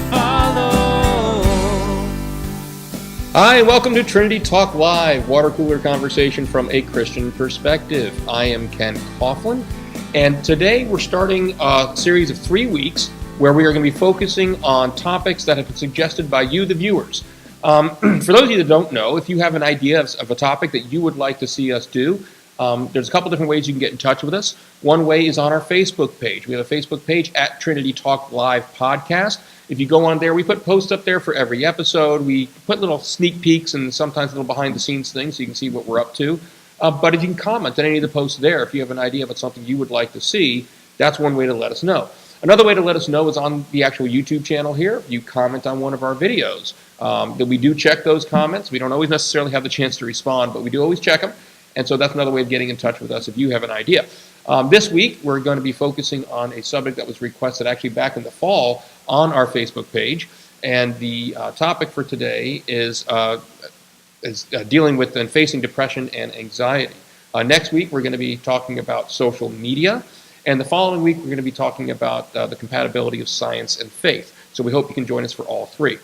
follow. Hi, and welcome to Trinity Talk Live, water cooler conversation from a Christian perspective. I am Ken Coughlin, and today we're starting a series of 3 weeks where we are going to be focusing on topics that have been suggested by you, the viewers. For those of you that don't know, if you have an idea of a topic that you would like to see us do, there's a couple different ways you can get in touch with us. One way is on our Facebook page. We have a Facebook page at Trinity Talk Live Podcast. If you go on there, we put posts up there for every episode. We put little sneak peeks and sometimes little behind-the-scenes things so you can see what we're up to. But if you can comment on any of the posts there, if you have an idea of something you would like to see, that's one way to let us know. Another way to let us know is on the actual YouTube channel here. You comment on one of our videos. That we do check those comments. We don't always necessarily have the chance to respond, but we do always check them. And so that's another way of getting in touch with us if you have an idea. This week, we're going to be focusing on a subject that was requested actually back in the fall on our Facebook page. And the topic for today is dealing with and facing depression and anxiety. Next week, we're going to be talking about social media. And the following week, we're going to be talking about the compatibility of science and faith. So we hope you can join us for all three.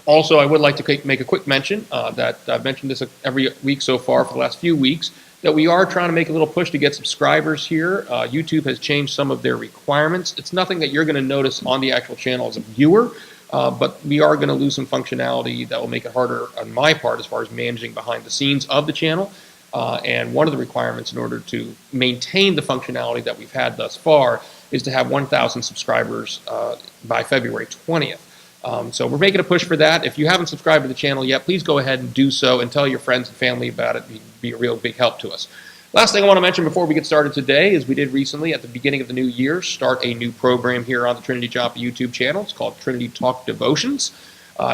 Also, I would like to make a quick mention that I've mentioned this every week so far for the last few weeks, that we are trying to make a little push to get subscribers here. YouTube has changed some of their requirements. It's nothing that you're going to notice on the actual channel as a viewer, but we are going to lose some functionality that will make it harder on my part as far as managing behind the scenes of the channel. And one of the requirements in order to maintain the functionality that we've had thus far is to have 1,000 subscribers by February 20th. So we're making a push for that. If you haven't subscribed to the channel yet, please go ahead and do so and tell your friends and family about it. It'd be a real big help to us. Last thing I want to mention before we get started today is we did recently, at the beginning of the new year, start a new program here on the Trinity Joppa YouTube channel. It's called Trinity Talk Devotions.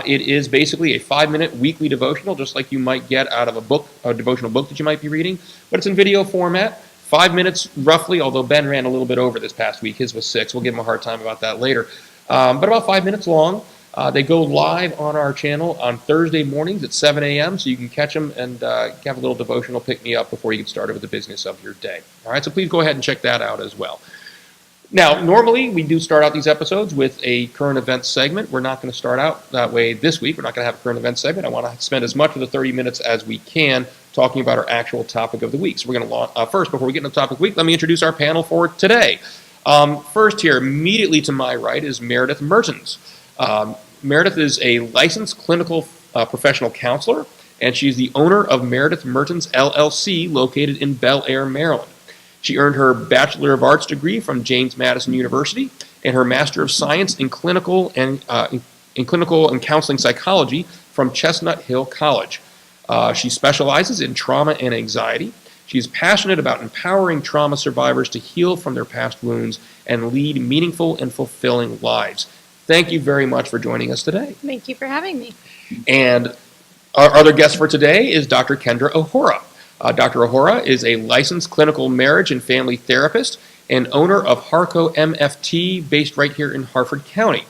It is basically a 5-minute weekly devotional, just like you might get out of a devotional book that you might be reading, but it's in video format. 5 minutes roughly, although Ben ran a little bit over this past week. His was 6. We'll give him a hard time about that later. But about 5 minutes long. They go live on our channel on Thursday mornings at 7 a.m., so you can catch them and have a little devotional pick-me-up before you get started with the business of your day. All right, so please go ahead and check that out as well. Now, normally we do start out these episodes with a current events segment. We're not going to start out that way this week. We're not going to have a current events segment. I want to spend as much of the 30 minutes as we can talking about our actual topic of the week. So we're going to first, before we get into the topic of the week, let me introduce our panel for today. First here, immediately to my right, is Meredith Mertens. Meredith is a licensed clinical professional counselor, and she's the owner of Meredith Mertens, LLC, located in Bel Air, Maryland. She earned her Bachelor of Arts degree from James Madison University and her Master of Science in Clinical and Counseling Psychology from Chestnut Hill College. She specializes in trauma and anxiety. She is passionate about empowering trauma survivors to heal from their past wounds and lead meaningful and fulfilling lives. Thank you very much for joining us today. Thank you for having me. And our other guest for today is Dr. Kendra O'Hora. Dr. O'Hora is a licensed clinical marriage and family therapist and owner of Harco MFT, based right here in Harford County.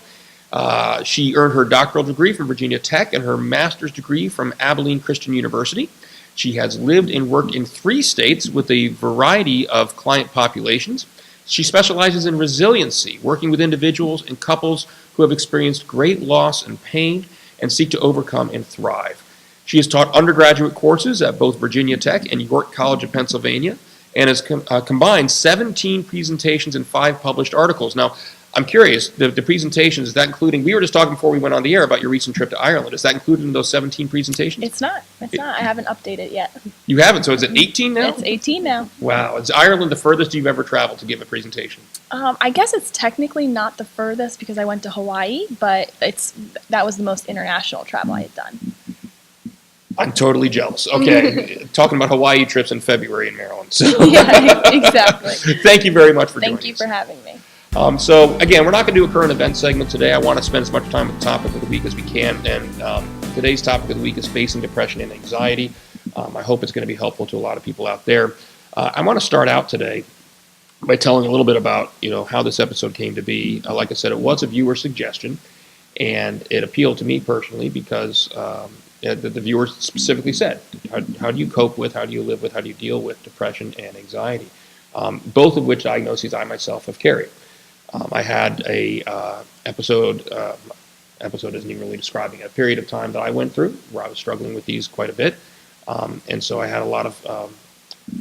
She earned her doctoral degree from Virginia Tech and her master's degree from Abilene Christian University. She has lived and worked in 3 states with a variety of client populations. She specializes in resiliency, working with individuals and couples who have experienced great loss and pain and seek to overcome and thrive. She has taught undergraduate courses at both Virginia Tech and York College of Pennsylvania and has combined 17 presentations and 5 published articles. Now, I'm curious, the presentations, is that including, we were just talking before we went on the air about your recent trip to Ireland. Is that included in those 17 presentations? It's not. I haven't updated yet. You haven't? So is it 18 now? It's 18 now. Wow. Is Ireland the furthest you've ever traveled to give a presentation? I guess it's technically not the furthest because I went to Hawaii, but that was the most international travel I had done. I'm totally jealous. Okay. Talking about Hawaii trips in February in Maryland. So. Yeah, exactly. Thank you very much for joining us. Thank you for having me. So again, we're not going to do a current event segment today. I want to spend as much time with the topic of the week as we can. And today's topic of the week is facing depression and anxiety. I hope it's going to be helpful to a lot of people out there. I want to start out today by telling a little bit about how this episode came to be. Like I said, it was a viewer suggestion, and it appealed to me personally because the viewer specifically said, how do you cope with, how do you live with, how do you deal with depression and anxiety? Both of which diagnoses I myself have carried. I had a episode isn't even really describing it, a period of time that I went through where I was struggling with these quite a bit. And so I had a lot of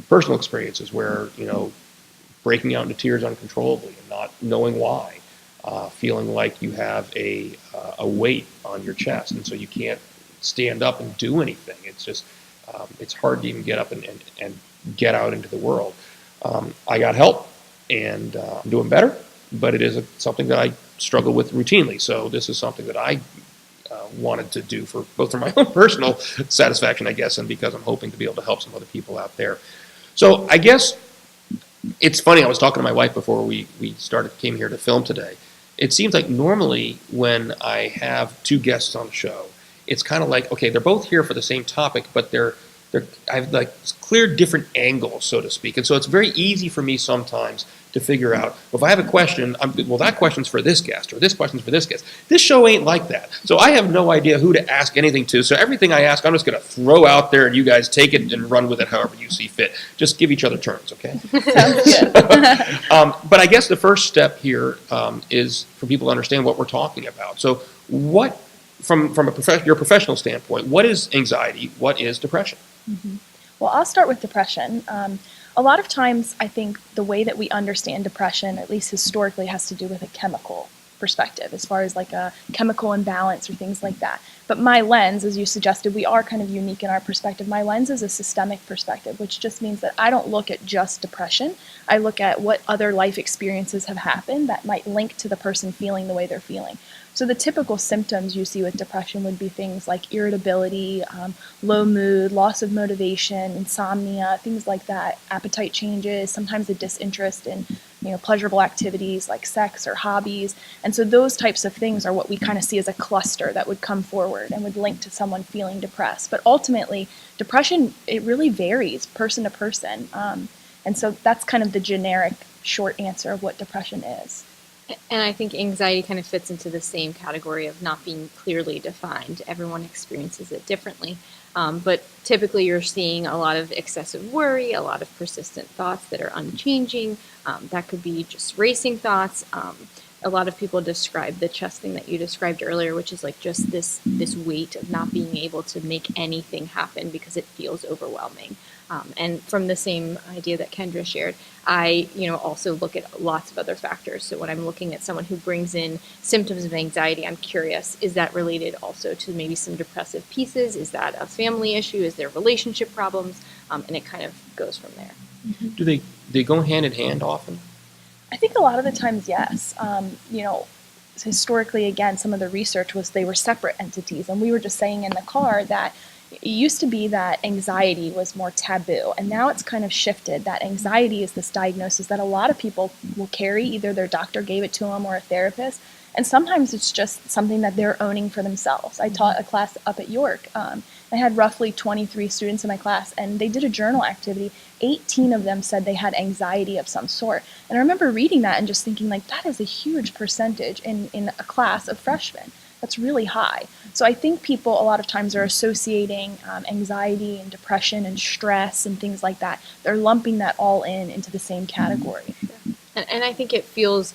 personal experiences where, breaking out into tears uncontrollably and not knowing why, feeling like you have a weight on your chest, and so you can't stand up and do anything. It's just, it's hard to even get up and get out into the world. I got help, and I'm doing better, but it is something that I struggle with routinely. So this is something that I wanted to do for both for my own personal satisfaction, I guess, and because I'm hoping to be able to help some other people out there. So I guess it's funny. I was talking to my wife before we came here to film today. It seems like normally when I have two guests on the show, it's kind of like, okay, they're both here for the same topic, but I have like clear different angles, so to speak. And so it's very easy for me sometimes to figure out, well, if I have a question, well, that question's for this guest, or this question's for this guest. This show ain't like that. So I have no idea who to ask anything to. So everything I ask, I'm just going to throw out there, and you guys take it and run with it however you see fit. Just give each other turns, okay? Sounds good. But I guess the first step here is for people to understand what we're talking about. So what, from your professional standpoint, what is anxiety? What is depression? Mm-hmm. Well, I'll start with depression. A lot of times, I think the way that we understand depression, at least historically, has to do with a chemical perspective, as far as like a chemical imbalance or things like that. But my lens, as you suggested, we are kind of unique in our perspective. My lens is a systemic perspective, which just means that I don't look at just depression. I look at what other life experiences have happened that might link to the person feeling the way they're feeling. So the typical symptoms you see with depression would be things like irritability, low mood, loss of motivation, insomnia, things like that, appetite changes, sometimes a disinterest in pleasurable activities like sex or hobbies. And so those types of things are what we kind of see as a cluster that would come forward and would link to someone feeling depressed. But ultimately, depression, it really varies person to person. And so that's kind of the generic short answer of what depression is. And I think anxiety kind of fits into the same category of not being clearly defined. Everyone experiences it differently. But typically you're seeing a lot of excessive worry, a lot of persistent thoughts that are unchanging. That could be just racing thoughts. A lot of people describe the chest thing that you described earlier, which is like just this weight of not being able to make anything happen because it feels overwhelming. And from the same idea that Kendra shared, I also look at lots of other factors. So when I'm looking at someone who brings in symptoms of anxiety, I'm curious, is that related also to maybe some depressive pieces? Is that a family issue? Is there relationship problems? And it kind of goes from there. Mm-hmm. Do they go hand in hand often? I think a lot of the times, yes. Historically, again, some of the research was they were separate entities. And we were just saying in the car that it used to be that anxiety was more taboo, and now it's kind of shifted. That anxiety is this diagnosis that a lot of people will carry. Either their doctor gave it to them or a therapist, and sometimes it's just something that they're owning for themselves. I taught a class up at York. I had roughly 23 students in my class, and they did a journal activity. 18 of them said they had anxiety of some sort. And I remember reading that and just thinking, like, that is a huge percentage in a class of freshmen. That's really high. So I think people a lot of times are associating anxiety and depression and stress and things like that. They're lumping that all into the same category. And I think it feels,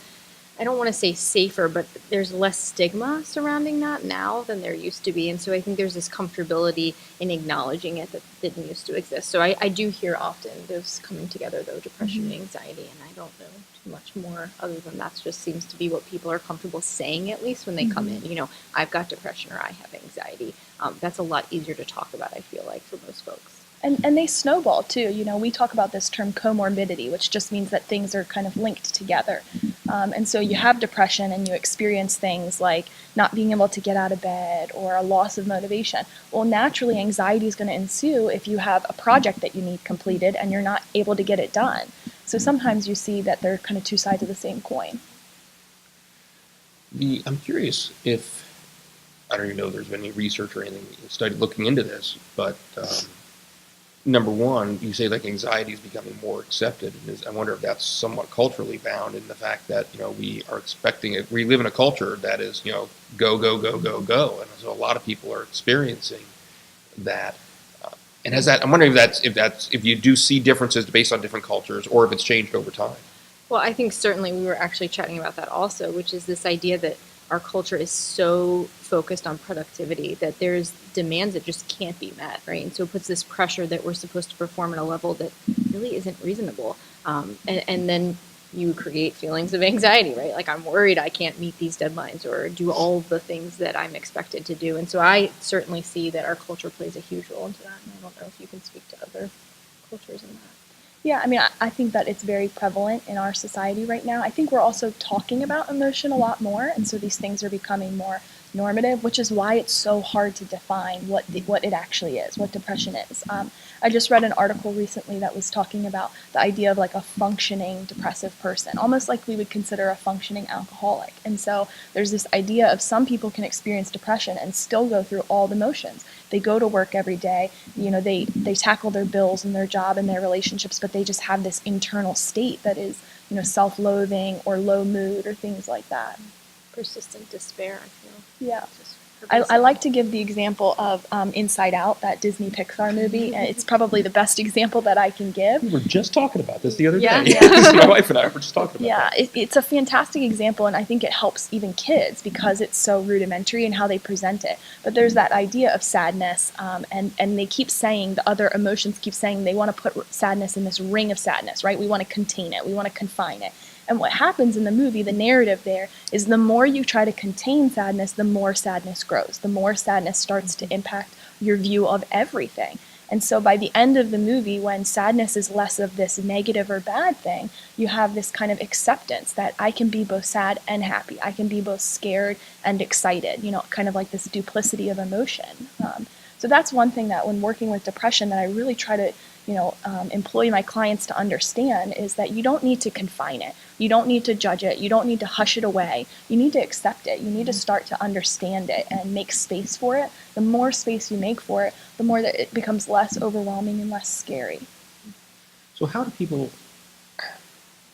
I don't want to say safer, but there's less stigma surrounding that now than there used to be. And so I think there's this comfortability in acknowledging it that didn't used to exist. So I do hear often those coming together, though, depression and anxiety, and I don't know too much more other than that just seems to be what people are comfortable saying, at least when they come in. I've got depression or I have anxiety. That's a lot easier to talk about, I feel like, for most folks. And they snowball too. We talk about this term comorbidity, which just means that things are kind of linked together. And so you have depression and you experience things like not being able to get out of bed or a loss of motivation. Well, naturally, anxiety is going to ensue if you have a project that you need completed and you're not able to get it done. So sometimes you see that they're kind of two sides of the same coin. I'm curious if, I don't even know if there's been any research or anything study looking into this, but number one, you say like anxiety is becoming more accepted. And I wonder if that's somewhat culturally bound in the fact that, we are expecting it. We live in a culture that is, go, go, go, go, go. And so a lot of people are experiencing that. And has that, I'm wondering if you do see differences based on different cultures or if it's changed over time. Well, I think certainly we were actually chatting about that also, which is this idea that our culture is so focused on productivity that there's demands that just can't be met, right? And so it puts this pressure that we're supposed to perform at a level that really isn't reasonable. And then you create feelings of anxiety, right? Like I'm worried I can't meet these deadlines or do all the things that I'm expected to do. And so I certainly see that our culture plays a huge role into that. And I don't know if you can speak to other cultures in that. Yeah, I mean, I think that it's very prevalent in our society right now. I think we're also talking about emotion a lot more, and so these things are becoming more normative, which is why it's so hard to define what it actually is, what depression is. I just read an article recently that was talking about the idea of like a functioning depressive person, almost like we would consider a functioning alcoholic. And so there's this idea of some people can experience depression and still go through all the motions. They go to work every day, they tackle their bills and their job and their relationships, but they just have this internal state that is, self-loathing or low mood or things like that. Persistent despair, I feel. Yeah. I like to give the example of Inside Out, that Disney Pixar movie. And it's probably the best example that I can give. We were just talking about this the other day. Yeah. My wife and I were just talking about that. It's a fantastic example, and I think it helps even kids because it's so rudimentary in how they present it. But there's that idea of sadness, and they keep saying, the other emotions keep saying they want to put sadness in this ring of sadness, right? We want to contain it. We want to confine it. And what happens in the movie, the narrative there, is the more you try to contain sadness, the more sadness grows. The more sadness starts to impact your view of everything. And so by the end of the movie, when sadness is less of this negative or bad thing, you have this kind of acceptance that I can be both sad and happy. I can be both scared and excited, kind of like this duplicity of emotion. So that's one thing that when working with depression that I really try to employ my clients to understand is that you don't need to confine it. You don't need to judge it. You don't need to hush it away. You need to accept it. You need to start to understand it and make space for it. The more space you make for it, the more that it becomes less overwhelming and less scary. So how do people,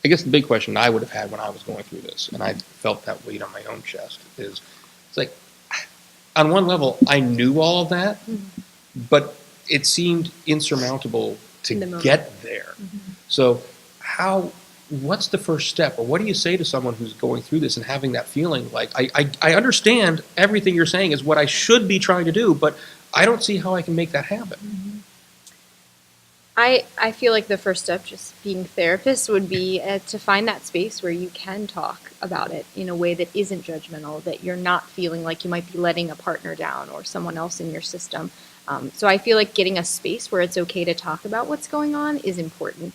I guess the big question I would have had when I was going through this, and I felt that weight on my own chest, is it's like, on one level, I knew all of that, but it seemed insurmountable to get there. So what's the first step, or what do you say to someone who's going through this and having that feeling like, I understand everything you're saying is what I should be trying to do, but I don't see how I can make that happen? I feel like the first step, just being therapist, would be to find that space where you can talk about it in a way that isn't judgmental, that you're not feeling like you might be letting a partner down or someone else in your system. So I feel like getting a space where it's okay to talk about what's going on is important.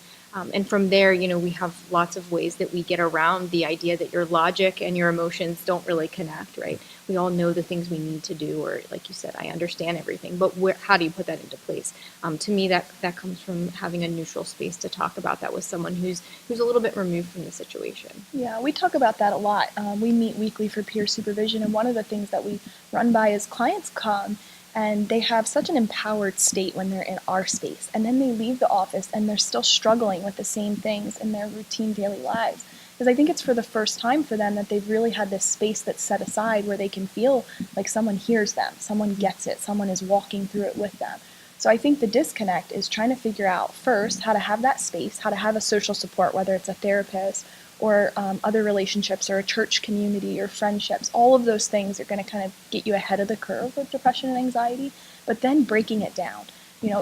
And from there, we have lots of ways that we get around the idea that your logic and your emotions don't really connect, right? We all know the things we need to do, or like you said, I understand everything, but how do you put that into place? To me, that comes from having a neutral space to talk about that with someone who's a little bit removed from the situation. Yeah, we talk about that a lot. We meet weekly for peer supervision, and one of the things that we run by is clients come and they have such an empowered state when they're in our space, and then they leave the office and they're still struggling with the same things in their routine daily lives. Because I think it's for the first time for them that they've really had this space that's set aside where they can feel like someone hears them, someone gets it, someone is walking through it with them. So I think the disconnect is trying to figure out first how to have that space, how to have a social support, whether it's a therapist or other relationships or a church community or friendships. All of those things are going to kind of get you ahead of the curve with depression and anxiety, but then breaking it down.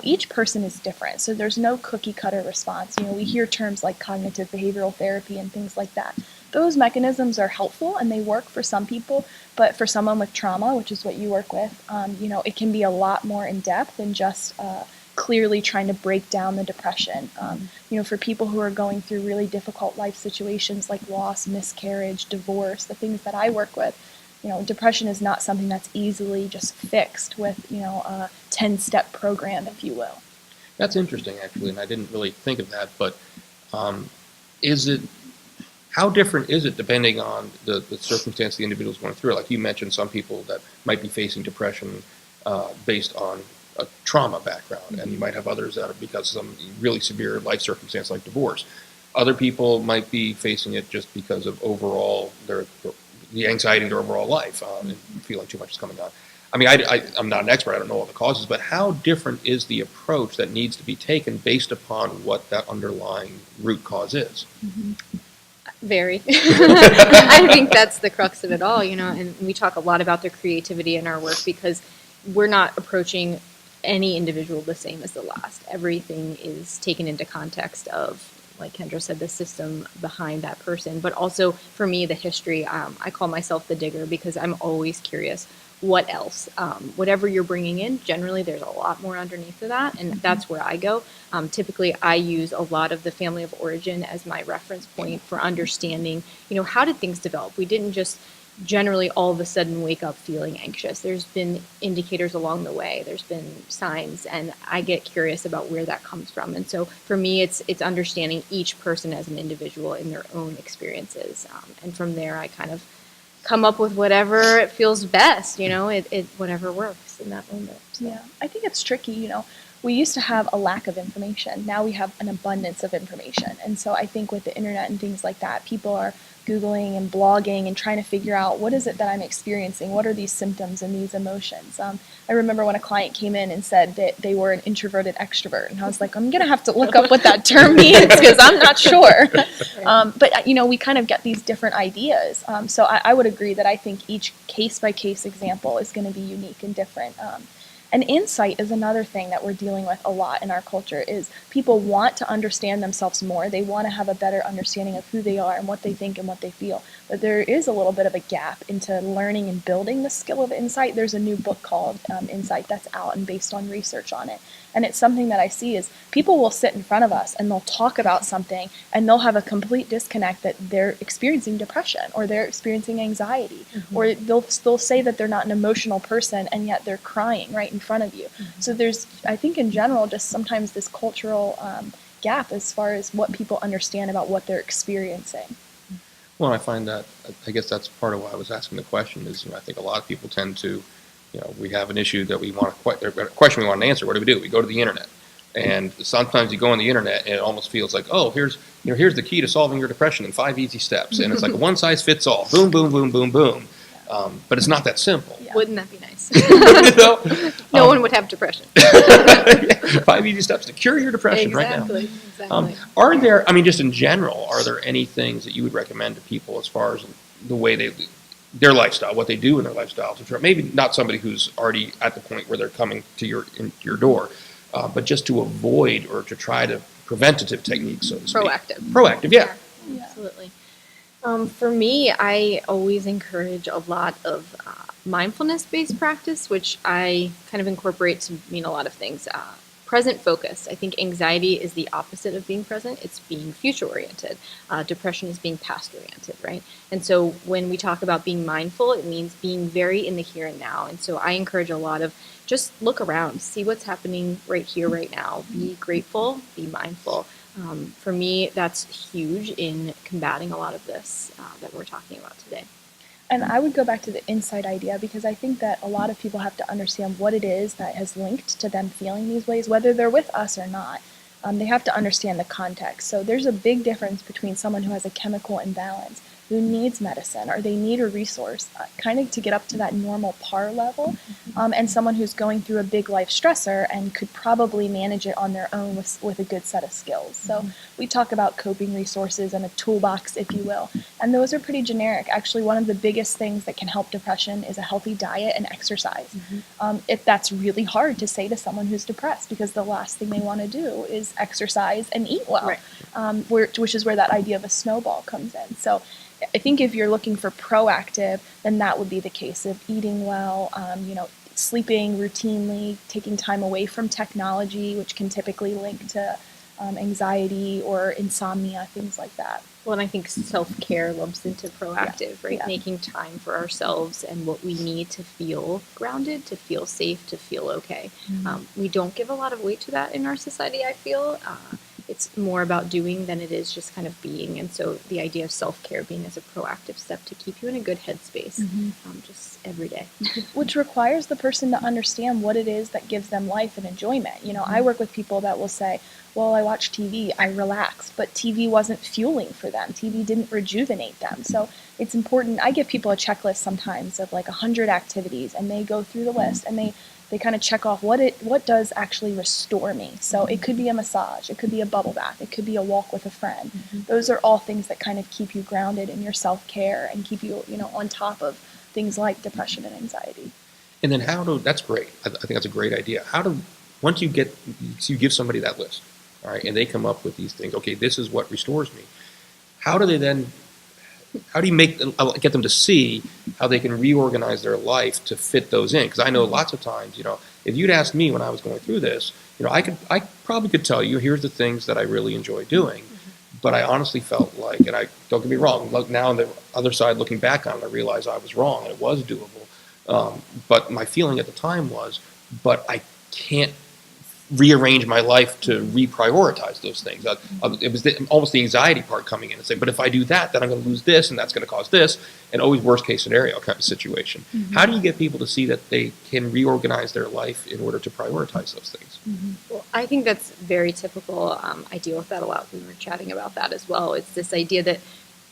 Each person is different, so there's no cookie cutter response. We hear terms like cognitive behavioral therapy and things like that. Those mechanisms are helpful and they work for some people, but for someone with trauma, which is what you work with, it can be a lot more in depth than just clearly trying to break down the depression. For people who are going through really difficult life situations like loss, miscarriage, divorce, the things that I work with, depression is not something that's easily just fixed with, a 10-step program, if you will. That's interesting, actually, and I didn't really think of that, but how different is it depending on the circumstance the individual is going through? Like you mentioned, some people that might be facing depression based on a trauma background, and you might have others that are because of some really severe life circumstance like divorce. Other people might be facing it just because of overall the anxiety in their overall life and feeling too much is coming on. I mean, I'm not an expert, I don't know all the causes, but how different is the approach that needs to be taken based upon what that underlying root cause is? Very. I think that's the crux of it all, and we talk a lot about the creativity in our work because we're not approaching any individual the same as the last. Everything is taken into context of, like Kendra said, the system behind that person, but also for me, the history. I call myself the digger because I'm always curious. What else? Whatever you're bringing in, generally there's a lot more underneath of that, and that's where I go. Typically, I use a lot of the family of origin as my reference point for understanding, how did things develop? We didn't just generally all of a sudden wake up feeling anxious. There's been indicators along the way. There's been signs, and I get curious about where that comes from. And so for me, it's understanding each person as an individual in their own experiences, and from there I kind of come up with whatever it feels best, it whatever works in that moment. So. Yeah, I think it's tricky, we used to have a lack of information. Now we have an abundance of information. And so I think with the internet and things like that, people are Googling and blogging and trying to figure out what is it that I'm experiencing? What are these symptoms and these emotions? I remember when a client came in and said that they were an introverted extrovert. And I was like, I'm going to have to look up what that term means because I'm not sure. But, we kind of get these different ideas. So I would agree that I think each case-by-case example is going to be unique and different. And insight is another thing that we're dealing with a lot in our culture is people want to understand themselves more. They want to have a better understanding of who they are and what they think and what they feel. But there is a little bit of a gap into learning and building the skill of insight. There's a new book called Insight that's out and based on research on it. And it's something that I see is people will sit in front of us and they'll talk about something and they'll have a complete disconnect that they're experiencing depression or they're experiencing anxiety, or they'll say that they're not an emotional person and yet they're crying right in front of you. So there's, I think in general, just sometimes this cultural gap as far as what people understand about what they're experiencing. Well, I find that, I guess that's part of why I was asking the question is, I think a lot of people tend to, we have an issue that we want to, a question we want to answer. What do? We go to the internet. And sometimes you go on the internet and it almost feels like, oh, here's the key to solving your depression in 5 easy steps. And it's like a one size fits all. Boom, boom, boom, boom, boom. But it's not that simple. Yeah. Wouldn't that be nice? No one would have depression. 5 easy steps to cure your depression right now. Exactly. Are there, just in general, are there any things that you would recommend to people as far as the way their lifestyle, what they do in their lifestyle, to try, maybe not somebody who's already at the point where they're coming to your door, but just to avoid or to try to preventative techniques, so to speak. Proactive, yeah. Absolutely. For me, I always encourage a lot of mindfulness-based practice, which I kind of incorporate to mean a lot of things. Present focused. I think anxiety is the opposite of being present. It's being future-oriented. Depression is being past-oriented, right? And so when we talk about being mindful, it means being very in the here and now. And so I encourage a lot of just look around, see what's happening right here, right now. Be grateful, be mindful. For me, that's huge in combating a lot of this that we're talking about today. And I would go back to the insight idea because I think that a lot of people have to understand what it is that has linked to them feeling these ways, whether they're with us or not. They have to understand the context. So there's a big difference between someone who has a chemical imbalance, who needs medicine, or they need a resource kind of to get up to that normal par level, and someone who's going through a big life stressor and could probably manage it on their own with a good set of skills. So we talk about coping resources and a toolbox, if you will, and those are pretty generic. Actually, one of the biggest things that can help depression is a healthy diet and exercise. If that's really hard to say to someone who's depressed because the last thing they want to do is exercise and eat well, which is where that idea of a snowball comes in. So I think if you're looking for proactive, then that would be the case of eating well, sleeping routinely, taking time away from technology, which can typically link to anxiety or insomnia, things like that. Well, and I think self-care lumps into proactive, right? Yeah. Making time for ourselves and what we need to feel grounded, to feel safe, to feel okay. We don't give a lot of weight to that in our society, I feel. It's more about doing than it is just kind of being. And so the idea of self-care being as a proactive step to keep you in a good headspace, just every day. Which requires the person to understand what it is that gives them life and enjoyment. I work with people that will say, well, I watch TV, I relaxed, but TV wasn't fueling for them. TV didn't rejuvenate them. So it's important. I give people a checklist sometimes of like 100 activities, and they go through the list, and they they kind of check off what does actually restore me. So it could be a massage, it could be a bubble bath, it could be a walk with a friend. Those are all things that kind of keep you grounded in your self-care and keep you, on top of things like depression and anxiety. And then that's great. I think that's a great idea. Once you give somebody that list, all right, and they come up with these things, okay, this is what restores me. How do you get them to see how they can reorganize their life to fit those in? Because I know lots of times, if you'd asked me when I was going through this, I probably could tell you, here's the things that I really enjoy doing. But I honestly felt like, and don't get me wrong, now on the other side looking back on it, I realize I was wrong and it was doable. But my feeling at the time was, but I can't rearrange my life to reprioritize those things. It was almost the anxiety part coming in and saying, but if I do that, then I'm going to lose this, and that's going to cause this, and always worst case scenario kind of situation. How do you get people to see that they can reorganize their life in order to prioritize those things? Well, I think that's very typical. I deal with that a lot. We were chatting about that as well. It's this idea that,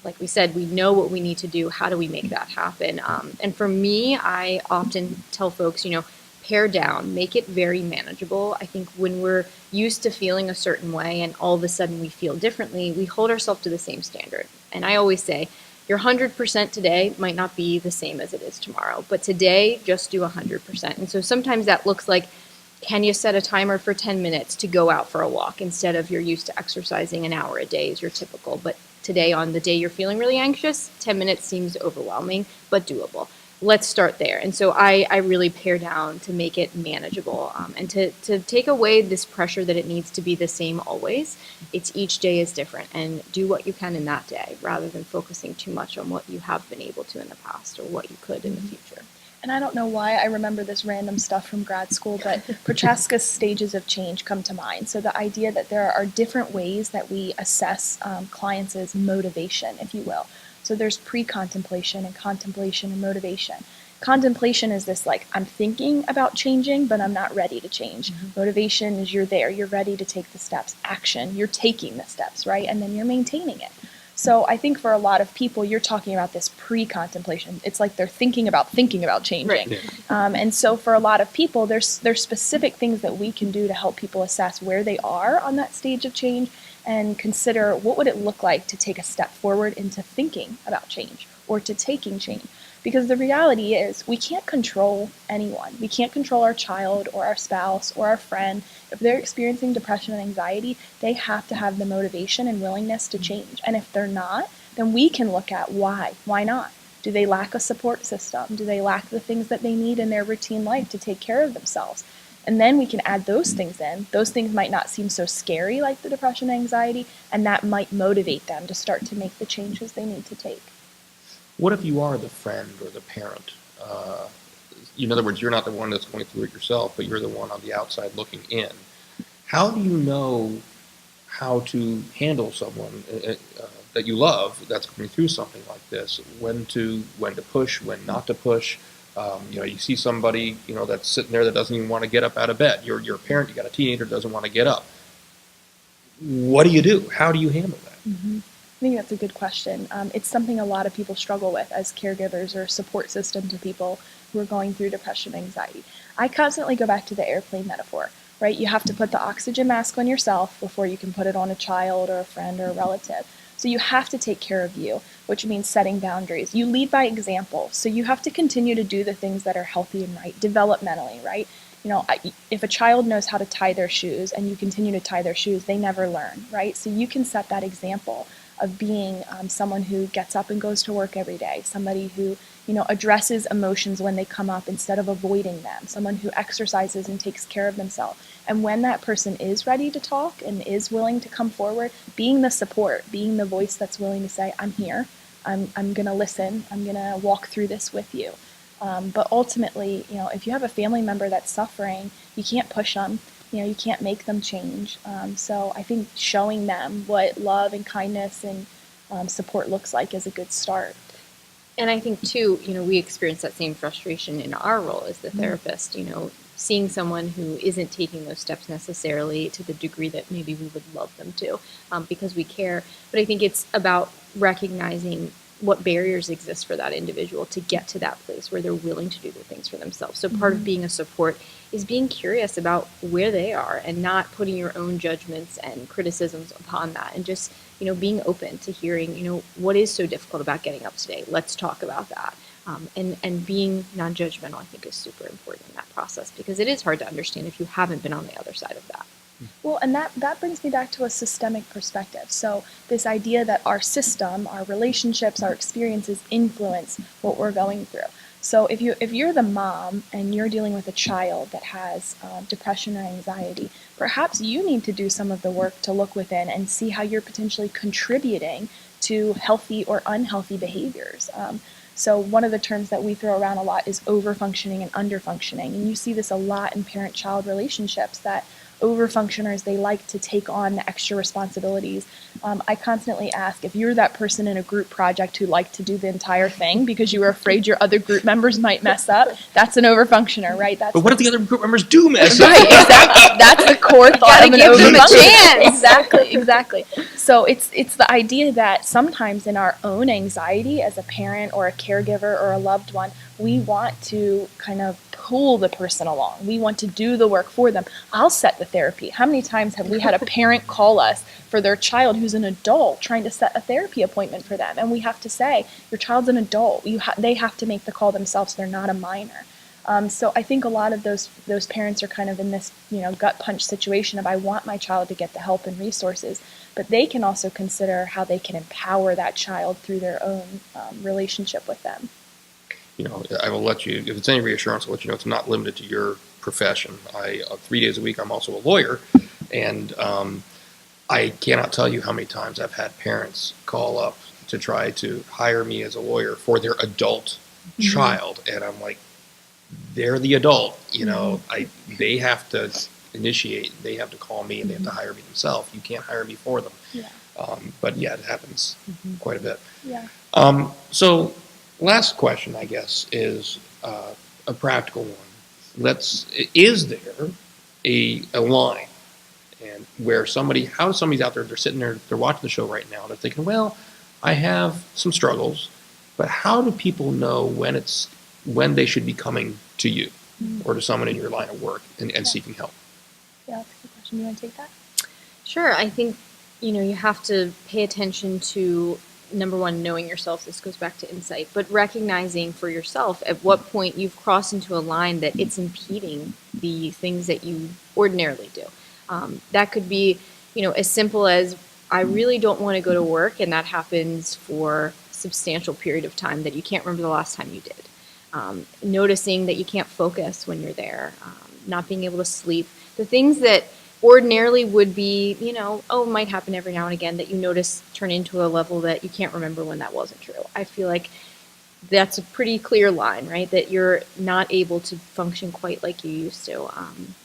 like we said, we know what we need to do. How do we make that happen? And for me, I often tell folks, pare down, make it very manageable. I think when we're used to feeling a certain way and all of a sudden we feel differently, we hold ourselves to the same standard. And I always say, your 100% today might not be the same as it is tomorrow, but today, just do 100%. And so sometimes that looks like, can you set a timer for 10 minutes to go out for a walk instead of you're used to exercising an hour a day is your typical. But today, on the day you're feeling really anxious, 10 minutes seems overwhelming, but doable. Let's start there. And so I really pare down to make it manageable and to take away this pressure that it needs to be the same always. It's each day is different, and do what you can in that day rather than focusing too much on what you have been able to in the past or what you could in the future. And I don't know why I remember this random stuff from grad school, but Prochaska's stages of change come to mind. So the idea that there are different ways that we assess clients' motivation, if you will. So there's pre-contemplation and contemplation and motivation. Contemplation is this like, I'm thinking about changing, but I'm not ready to change. Motivation is you're there, you're ready to take the steps. Action, you're taking the steps, right? And then you're maintaining it. So I think for a lot of people, you're talking about this pre-contemplation. It's like they're thinking about changing. Right. Yeah. And so for a lot of people, there's specific things that we can do to help people assess where they are on that stage of change and consider what would it look like to take a step forward into thinking about change or to taking change. Because the reality is we can't control anyone. We can't control our child or our spouse or our friend. If they're experiencing depression and anxiety, they have to have the motivation and willingness to change. And if they're not, then we can look at why. Why not? Do they lack a support system? Do they lack the things that they need in their routine life to take care of themselves? And then we can add those things in. Those things might not seem so scary like the depression and anxiety, and that might motivate them to start to make the changes they need to take. What if you are the friend or the parent? In other words, you're not the one that's going through it yourself, but you're the one on the outside looking in. How do you know how to handle someone that you love that's going through something like this? When to push, when not to push? You see somebody that's sitting there that doesn't even want to get up out of bed. You're a parent. You got a teenager that doesn't want to get up. What do you do? How do you handle that? I think that's a good question. It's something a lot of people struggle with as caregivers or support system to people who are going through depression and anxiety. I constantly go back to the airplane metaphor, right? You have to put the oxygen mask on yourself before you can put it on a child or a friend or a relative. So you have to take care of you, which means setting boundaries. You lead by example. So you have to continue to do the things that are healthy and right, developmentally, right? If a child knows how to tie their shoes and you continue to tie their shoes, they never learn, right? So you can set that example of being someone who gets up and goes to work every day, somebody who addresses emotions when they come up instead of avoiding them, someone who exercises and takes care of themselves. And when that person is ready to talk and is willing to come forward, being the support, being the voice that's willing to say, I'm here, I'm going to listen, I'm going to walk through this with you. But ultimately, if you have a family member that's suffering, you can't push them. You can't make them change. So I think showing them what love and kindness and support looks like is a good start. And I think, too, we experience that same frustration in our role as the therapist, seeing someone who isn't taking those steps necessarily to the degree that maybe we would love them to because we care. But I think it's about recognizing what barriers exist for that individual to get to that place where they're willing to do the things for themselves. So part of being a support is being curious about where they are and not putting your own judgments and criticisms upon that, and just, being open to hearing, what is so difficult about getting up today? Let's talk about that. And being non-judgmental, I think, is super important in that process, because it is hard to understand if you haven't been on the other side of that. Well, and that brings me back to a systemic perspective. So this idea that our system, our relationships, our experiences influence what we're going through. So if you're the mom and you're dealing with a child that has depression or anxiety, perhaps you need to do some of the work to look within and see how you're potentially contributing to healthy or unhealthy behaviors. So one of the terms that we throw around a lot is overfunctioning and underfunctioning. And you see this a lot in parent-child relationships, that overfunctioners, they like to take on the extra responsibilities. I constantly ask, if you're that person in a group project who liked to do the entire thing because you were afraid your other group members might mess up, that's an overfunctioner, right? But what if the other group members do mess up? Right, exactly. That's the core thought of an give them a overfunctioner. chance. Exactly. So it's the idea that sometimes in our own anxiety as a parent or a caregiver or a loved one, we want to kind of pull the person along. We want to do the work for them. I'll set the therapy. How many times have we had a parent call us for their child who's an adult trying to set a therapy appointment for them? And we have to say, your child's an adult. They have to make the call themselves. They're not a minor. So I think a lot of those parents are kind of in this, gut punch situation of, I want my child to get the help and resources, but they can also consider how they can empower that child through their own relationship with them. I will let you, if it's any reassurance, I'll let you know it's not limited to your profession. 3 days a week, I'm also a lawyer, and I cannot tell you how many times I've had parents call up to try to hire me as a lawyer for their adult child, and I'm like, they're the adult, they have to initiate, they have to call me, and they have to hire me themselves. You can't hire me for them. Yeah. But yeah, it happens quite a bit. Yeah. So last question, I guess, is a practical one. Is there a line, and where somebody's out there, they're sitting there, they're watching the show right now, they're thinking, well, I have some struggles, but how do people know when they should be coming to you or to someone in your line of work and seeking help? Yeah, that's a good question. You want to take that? Sure. I think, you have to pay attention to, number one, knowing yourself. This goes back to insight, but recognizing for yourself at what point you've crossed into a line that it's impeding the things that you ordinarily do. That could be, as simple as, I really don't want to go to work, and that happens for a substantial period of time that you can't remember the last time you did. Noticing that you can't focus when you're there, not being able to sleep. The things that ordinarily would be, might happen every now and again, that you notice turn into a level that you can't remember when that wasn't true. I feel like that's a pretty clear line, right? That you're not able to function quite like you used to.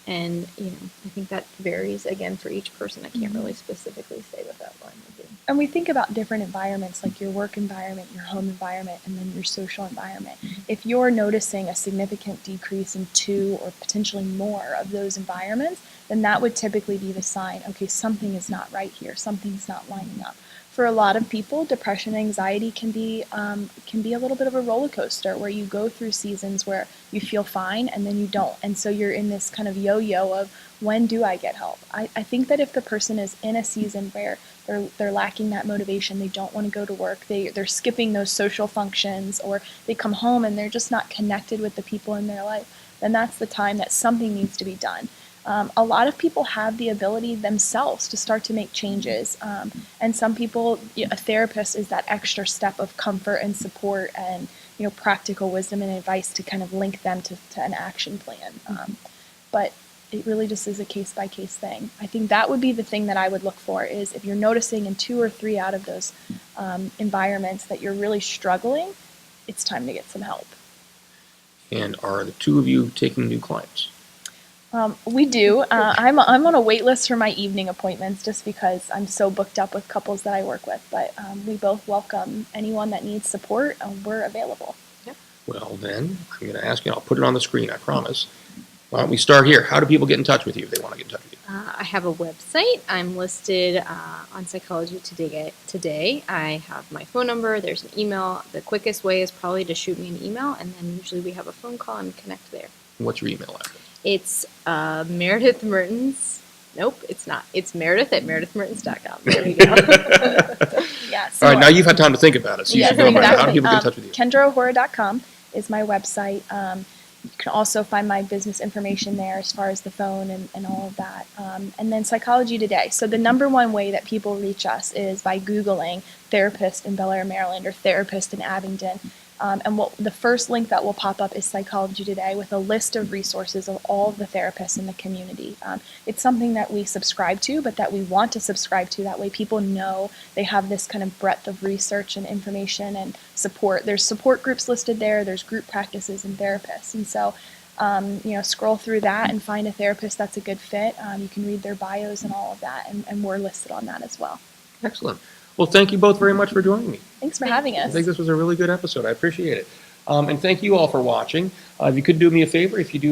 And, I think that varies, again, for each person. I can't really specifically say what that line would be. And we think about different environments, like your work environment, your home environment, and then your social environment. If you're noticing a significant decrease in 2 or potentially more of those environments, then that would typically be the sign, okay, something is not right here, something's not lining up. For a lot of people, depression and anxiety can be a little bit of a roller coaster, where you go through seasons where you feel fine and then you don't. And so you're in this kind of yo-yo of, when do I get help? I think that if the person is in a season where they're lacking that motivation, they don't want to go to work, they're skipping those social functions, or they come home and they're just not connected with the people in their life, then that's the time that something needs to be done. A lot of people have the ability themselves to start to make changes. And some people, a therapist is that extra step of comfort and support and, practical wisdom and advice to kind of link them to an action plan. But it really just is a case-by-case thing. I think that would be the thing that I would look for, is if you're noticing in 2 or 3 out of those environments that you're really struggling, it's time to get some help. And are the 2 of you taking new clients? We do. I'm on a wait list for my evening appointments, just because I'm so booked up with couples that I work with. But we both welcome anyone that needs support. We're available. Yep. Well, then, I'm going to ask you, and I'll put it on the screen, I promise. Why don't we start here? How do people get in touch with you if they want to get in touch with you? I have a website. I'm listed on Psychology Today. I have my phone number. There's an email. The quickest way is probably to shoot me an email, and then usually we have a phone call and connect there. What's your email address? It's Meredith Mertens. Nope, it's not. It's Meredith at meredithmertens.com. There we go. Yeah. All right, now you've had time to think about it, so you Yes, should know about it. How do exactly. people get in touch with you? KendraOhora.com is my website. You can also find my business information there as far as the phone and all of that. And then Psychology Today. So the number one way that people reach us is by Googling therapist in Bel Air, Maryland, or therapist in Abingdon. And the first link that will pop up is Psychology Today with a list of resources of all of the therapists in the community. It's something that we subscribe to, but that we want to subscribe to. That way people know they have this kind of breadth of research and information and support. There's support groups listed there. There's group practices and therapists. And so, scroll through that and find a therapist that's a good fit. You can read their bios and all of that, and we're listed on that as well. Excellent. Well, thank you both very much for joining me. Thanks for having us. I think this was a really good episode. I appreciate it. And thank you all for watching. If you could do me a favor, if you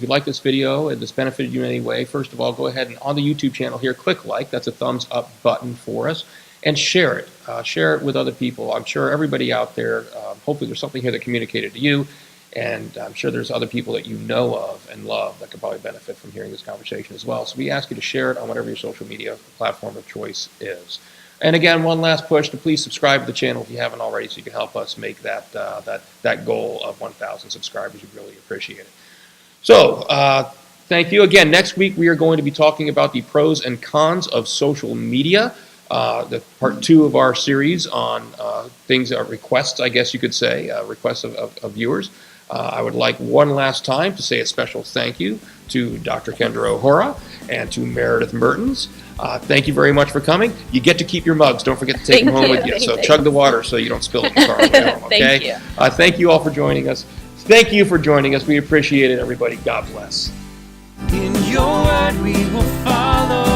like this video and this benefited you in any way, first of all, go ahead and on the YouTube channel here, click like. That's a thumbs up button for us. And share it. Share it with other people. I'm sure everybody out there, hopefully there's something here that communicated to you. And I'm sure there's other people that you know of and love that could probably benefit from hearing this conversation as well. So we ask you to share it on whatever your social media platform of choice is. And again, one last push to please subscribe to the channel if you haven't already, so you can help us make that goal of 1,000 subscribers. We'd really appreciate it. So thank you again. Next week we are going to be talking about the pros and cons of social media. The part 2 of our series on things that are requests, I guess you could say, requests of viewers. I would like one last time to say a special thank you to Dr. Kendra O'Hora and to Meredith Mertens. Thank you very much for coming. You get to keep your mugs. Don't forget to take them home with you. So chug the water so you don't spill it in the car on the way home, okay? Thank you. Thank you all for joining us. Thank you for joining us. We appreciate it, everybody. God bless. In your word we will follow.